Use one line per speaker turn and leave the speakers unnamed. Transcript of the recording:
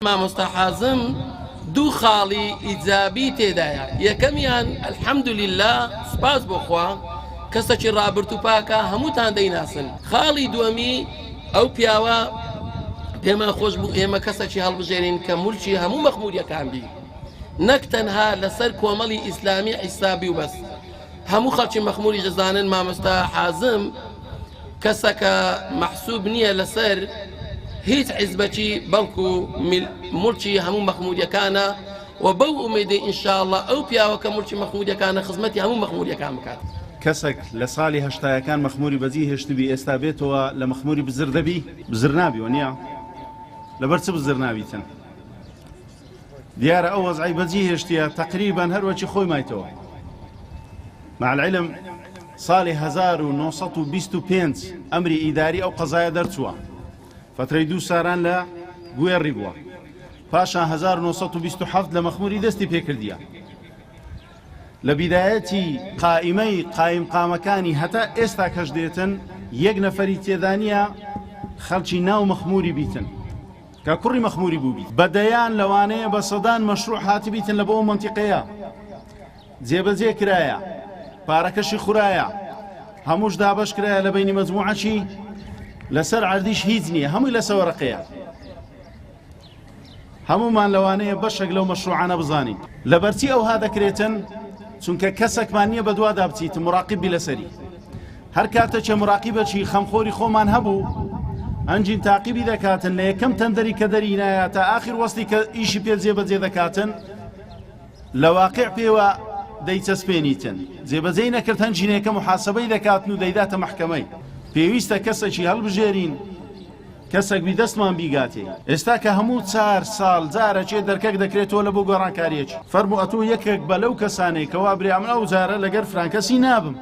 مامۆستا حازم دوو خاڵی ئیجابی تێدایە. یەکەمیان ئەلحەمدوللیلا سوپاس بۆ خوا کەسێکی ڕابرد و پاکە هەمووتان دەیناسن. خاڵی دووەمی ئەو پیاوە پێمان خۆش بوو ئێمە کەسێکی هەڵبژێرین کە مولکی هەموو مەخموریەکان بی، نەک تەنها لەسەر کۆمەڵی ئیسلامی حیسابی و بەس. هەموو خەڵکی مەخموری دەزانن مامۆستا حازم کەسەکە مەحسوب نییە لەسەر هیچ حیزبەکی بەڵکو مولکی هەموو مەخموریەکانە و بەو ئومێدەی ئینشاءڵڵا ئەو پیاوە کە مولکی مەخموریەکانە خزمەتی هەموو مەخموریەکان بکات.
کەسێک لە ساڵی هەشتایەکان مەخموری بەجی هێشتبی ئێستا بێتەوە لە مەخموری بزر دەبی بزر نابیوە نییە لەبەر چ بزر نابیتن دیارە ئەو وەزعی بەجی هێشتیە تقریبان هەروەکی خۆی مایتەوە. مع العلم ساڵی 1925 ئەمری ئیداری ئەو قەزایە دەرچووە فترەی دوو ساران لە گوێڕی بووە، پاشان 1927 لە مەخموری دەستی پێکردیە. لە بیدایەتی قائیمەی قایم قامەکانی هەتا ئێستا کەش دێتن یەک نەفەری تێدانیە خەڵکی ناو مەخموری بیتن کە کوڕی مەخموری بوو بیت بەدەیان لەوانەیە بە سەدان مەشروع هاتی بیتن لە بۆ منتیقەیە جێبەجێ کرایە پارەکەشی خورایە هەمووش دابەش کرایە لە بینی مەجموعەکی لەسەر عەردیش هیچ نییە هەمووی لەسەر وەرەقەیە. هەموومان لەوانەیە بەشێک لەو مەشروعانە بزانین لەبەرچی ئەوها دەکرێتن چونکە کەسێکمان نییە بە دوادا بچیت مراقیبی لەسەری هەر کاتێکە مراقیبەکی خەمخۆری خۆمان هەبوو ئەنجین تاقیبی دەکاتن لە یەکەم تەندەری کە دەری نایە تا ئاخر وەستی کە ئیشی پێ جێبەجێ دەکاتن لە واقع پێوە دەیچەسپێنیتن جێبەجێی نەکرد هەنجینەکە محاسبەی دەکاتن و دەیداتە مەحکەمەی. پێویستە کەسێکی هەڵبژێرین کەسێک بی دەستمان بیگاتێ. ئێستا کە هەموو 4 ساڵ جارەکێ دەرکەک دەکرێتەوە لە بۆ گۆڕانکاریەکی فەرموو ئەتوو یەکێک بە لەو کەسانەی کەوا برێ ئەو جارە لەگەر فرانکەسی نابم